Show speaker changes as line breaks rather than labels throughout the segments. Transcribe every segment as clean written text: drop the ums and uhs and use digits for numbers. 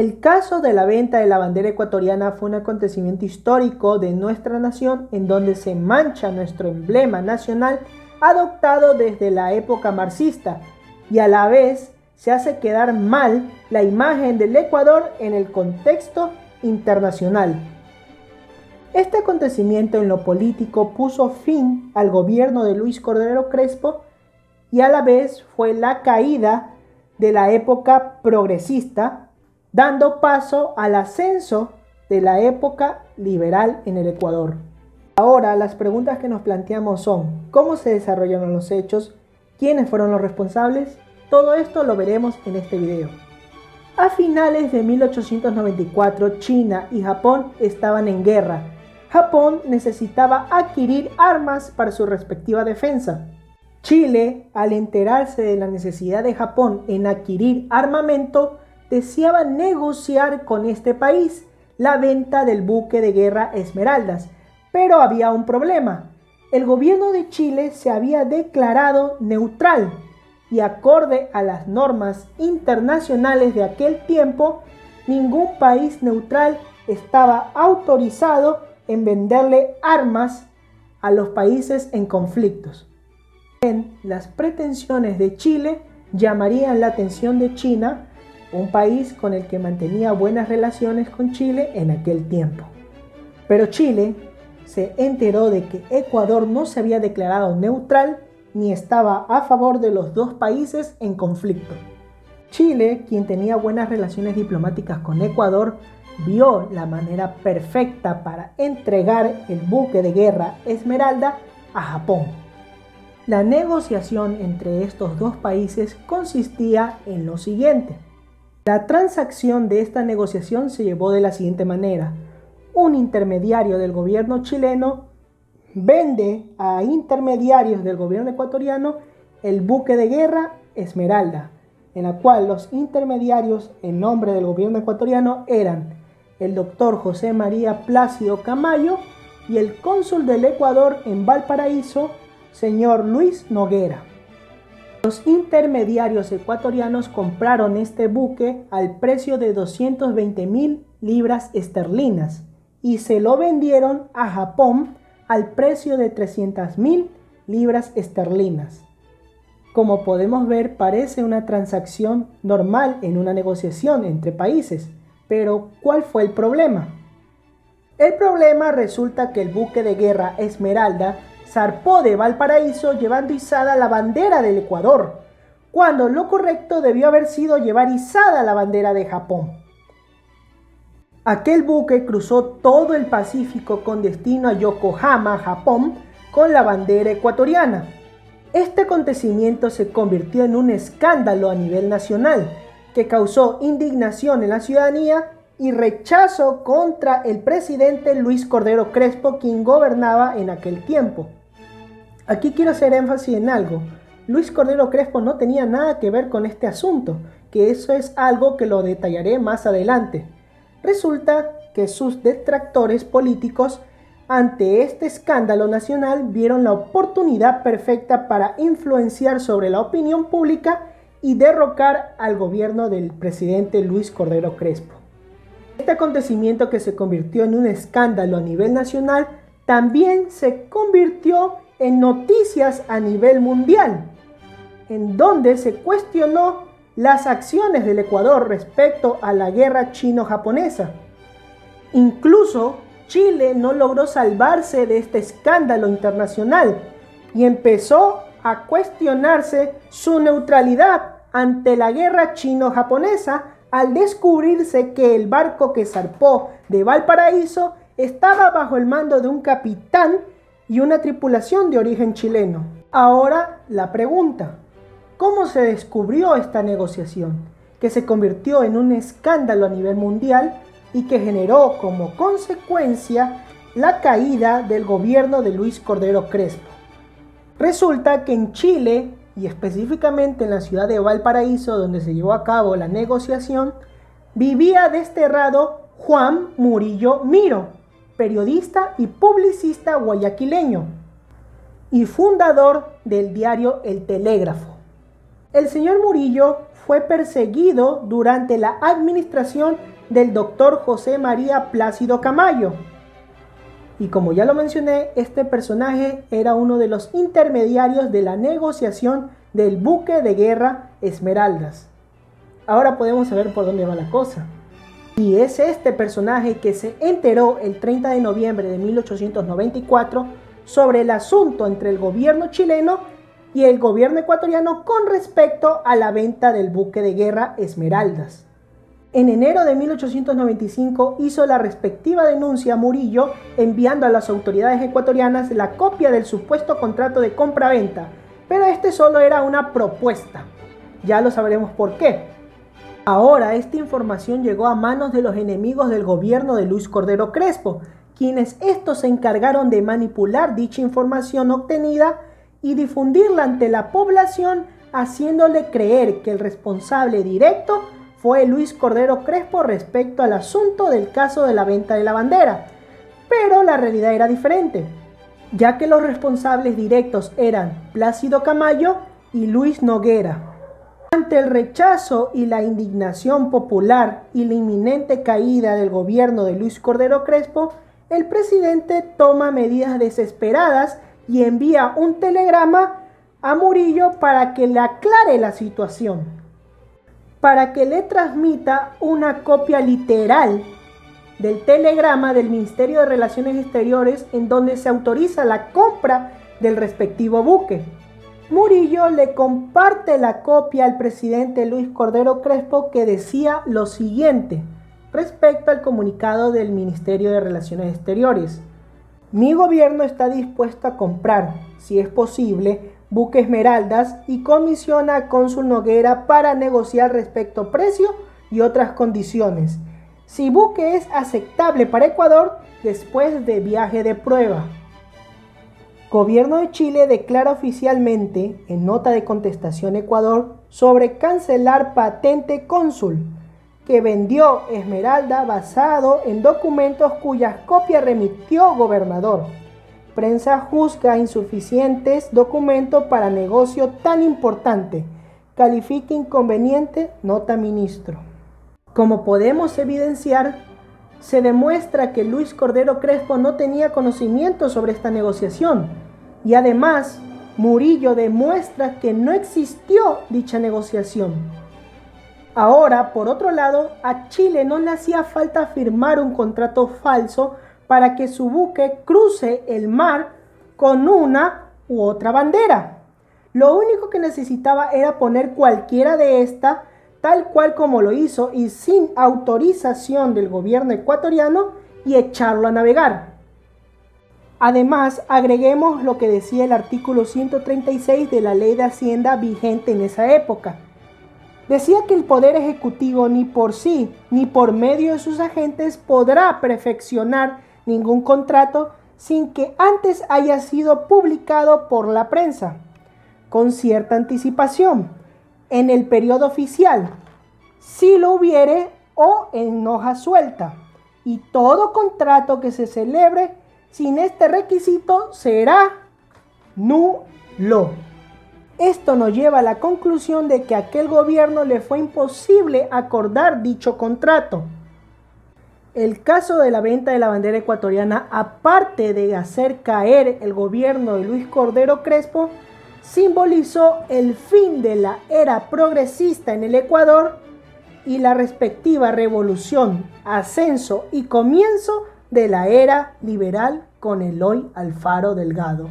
El caso de la venta de la bandera ecuatoriana fue un acontecimiento histórico de nuestra nación en donde se mancha nuestro emblema nacional adoptado desde la época marxista y a la vez se hace quedar mal la imagen del Ecuador en el contexto internacional. Este acontecimiento en lo político puso fin al gobierno de Luis Cordero Crespo y a la vez fue la caída de la época progresista, dando paso al ascenso de la época liberal en el Ecuador. Ahora las preguntas que nos planteamos son: ¿cómo se desarrollaron los hechos? ¿Quiénes fueron los responsables? Todo esto lo veremos en este video. A finales de 1894, China y Japón estaban en guerra. Japón necesitaba adquirir armas para su respectiva defensa. Chile, al enterarse de la necesidad de Japón en adquirir armamento, deseaba negociar con este país la venta del buque de guerra Esmeraldas, pero había un problema. El gobierno de Chile se había declarado neutral y acorde a las normas internacionales de aquel tiempo, ningún país neutral estaba autorizado en venderle armas a los países en conflictos. Las pretensiones de Chile llamarían la atención de China, un país con el que mantenía buenas relaciones con Chile en aquel tiempo. Pero Chile se enteró de que Ecuador no se había declarado neutral ni estaba a favor de los dos países en conflicto. Chile, quien tenía buenas relaciones diplomáticas con Ecuador, vio la manera perfecta para entregar el buque de guerra Esmeralda a Japón. La negociación entre estos dos países consistía en lo siguiente. La transacción de esta negociación se llevó de la siguiente manera. Un intermediario del gobierno chileno vende a intermediarios del gobierno ecuatoriano el buque de guerra Esmeralda, en la cual los intermediarios en nombre del gobierno ecuatoriano eran el doctor José María Plácido Camayo y el cónsul del Ecuador en Valparaíso, señor Luis Noguera. Los intermediarios ecuatorianos compraron este buque al precio de 220.000 libras esterlinas y se lo vendieron a Japón al precio de 300.000 libras esterlinas. Como podemos ver, parece una transacción normal en una negociación entre países, pero ¿cuál fue el problema? El problema resulta que el buque de guerra Esmeralda zarpó de Valparaíso llevando izada la bandera del Ecuador, cuando lo correcto debió haber sido llevar izada la bandera de Japón. Aquel buque cruzó todo el Pacífico con destino a Yokohama, Japón, con la bandera ecuatoriana. Este acontecimiento se convirtió en un escándalo a nivel nacional, que causó indignación en la ciudadanía y rechazo contra el presidente Luis Cordero Crespo, quien gobernaba en aquel tiempo. Aquí quiero hacer énfasis en algo. Luis Cordero Crespo no tenía nada que ver con este asunto, que eso es algo que lo detallaré más adelante. Resulta que sus detractores políticos, ante este escándalo nacional, vieron la oportunidad perfecta para influenciar sobre la opinión pública y derrocar al gobierno del presidente Luis Cordero Crespo. Este acontecimiento, que se convirtió en un escándalo a nivel nacional, también se convirtió en noticias a nivel mundial, en donde se cuestionó las acciones del Ecuador respecto a la guerra chino-japonesa. Incluso Chile no logró salvarse de este escándalo internacional y empezó a cuestionarse su neutralidad ante la guerra chino-japonesa al descubrirse que el barco que zarpó de Valparaíso estaba bajo el mando de un capitán y una tripulación de origen chileno. Ahora la pregunta: ¿cómo se descubrió esta negociación, que se convirtió en un escándalo a nivel mundial y que generó como consecuencia la caída del gobierno de Luis Cordero Crespo? Resulta que en Chile, y específicamente en la ciudad de Valparaíso, donde se llevó a cabo la negociación, vivía desterrado Juan Murillo Miro, periodista y publicista guayaquileño y fundador del diario El Telégrafo. El señor Murillo fue perseguido durante la administración del doctor José María Plácido Camayo. Y como ya lo mencioné, este personaje era uno de los intermediarios de la negociación del buque de guerra Esmeraldas. Ahora podemos saber por dónde va la cosa. Y es este personaje que se enteró el 30 de noviembre de 1894 sobre el asunto entre el gobierno chileno y el gobierno ecuatoriano con respecto a la venta del buque de guerra Esmeraldas. En enero de 1895 hizo la respectiva denuncia a Murillo, enviando a las autoridades ecuatorianas la copia del supuesto contrato de compra-venta, pero este solo era una propuesta. Ya lo sabremos por qué. Ahora esta información llegó a manos de los enemigos del gobierno de Luis Cordero Crespo, quienes estos se encargaron de manipular dicha información obtenida y difundirla ante la población, haciéndole creer que el responsable directo fue Luis Cordero Crespo respecto al asunto del caso de la venta de la bandera. Pero la realidad era diferente, ya que los responsables directos eran Plácido Camayo y Luis Noguera. Ante el rechazo y la indignación popular y la inminente caída del gobierno de Luis Cordero Crespo, el presidente toma medidas desesperadas y envía un telegrama a Murillo para que le aclare la situación, para que le transmita una copia literal del telegrama del Ministerio de Relaciones Exteriores en donde se autoriza la compra del respectivo buque. Murillo le comparte la copia al presidente Luis Cordero Crespo, que decía lo siguiente respecto al comunicado del Ministerio de Relaciones Exteriores: mi gobierno está dispuesto a comprar, si es posible, buque Esmeraldas y comisiona a cónsul Noguera para negociar respecto a precio y otras condiciones. Si buque es aceptable para Ecuador, después de viaje de prueba. Gobierno de Chile declara oficialmente, en nota de contestación Ecuador, sobre cancelar patente cónsul, que vendió Esmeralda basado en documentos cuyas copias remitió gobernador. Prensa juzga insuficientes documentos para negocio tan importante. Califica inconveniente, nota ministro. Como podemos evidenciar, se demuestra que Luis Cordero Crespo no tenía conocimiento sobre esta negociación, y además Murillo demuestra que no existió dicha negociación. Ahora, por otro lado, a Chile no le hacía falta firmar un contrato falso para que su buque cruce el mar con una u otra bandera. Lo único que necesitaba era poner cualquiera de estas, tal cual como lo hizo y sin autorización del gobierno ecuatoriano, y echarlo a navegar. Además, agreguemos lo que decía el artículo 136 de la Ley de Hacienda vigente en esa época. Decía que el Poder Ejecutivo ni por sí ni por medio de sus agentes podrá perfeccionar ningún contrato sin que antes haya sido publicado por la prensa, con cierta anticipación, en el periodo oficial, si lo hubiere, o en hoja suelta, y todo contrato que se celebre sin este requisito será nulo. Esto nos lleva a la conclusión de que a aquel gobierno le fue imposible acordar dicho contrato. El caso de la venta de la bandera ecuatoriana, aparte de hacer caer el gobierno de Luis Cordero Crespo, simbolizó el fin de la era progresista en el Ecuador y la respectiva revolución, ascenso y comienzo de la era liberal con Eloy Alfaro Delgado.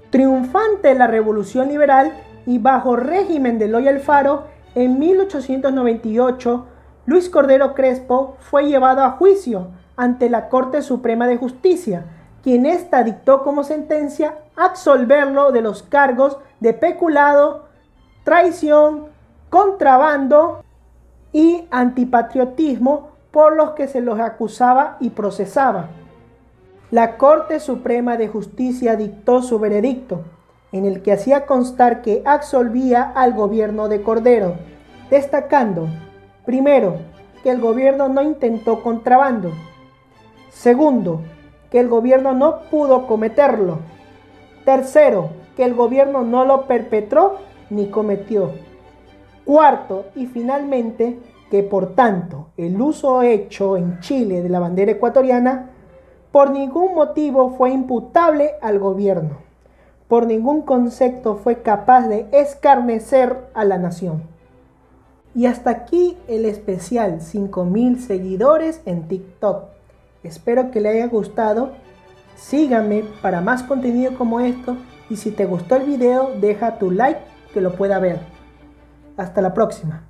Triunfante la revolución liberal y bajo régimen de Eloy Alfaro, en 1898, Luis Cordero Crespo fue llevado a juicio ante la Corte Suprema de Justicia, quien ésta dictó como sentencia absolverlo de los cargos de peculado, traición, contrabando y antipatriotismo por los que se los acusaba y procesaba. La Corte Suprema de Justicia dictó su veredicto, en el que hacía constar que absolvía al gobierno de Cordero, destacando, primero, que el gobierno no intentó contrabando; segundo, que el gobierno no pudo cometerlo; tercero, que el gobierno no lo perpetró ni cometió; Cuarto y finalmente, que por tanto el uso hecho en Chile de la bandera ecuatoriana por ningún motivo fue imputable al gobierno, por ningún concepto fue capaz de escarnecer a la nación. Y hasta aquí el especial 5000 seguidores en TikTok. Espero que le haya gustado. Síganme para más contenido como esto y si te gustó el video deja tu like que lo pueda ver. Hasta la próxima.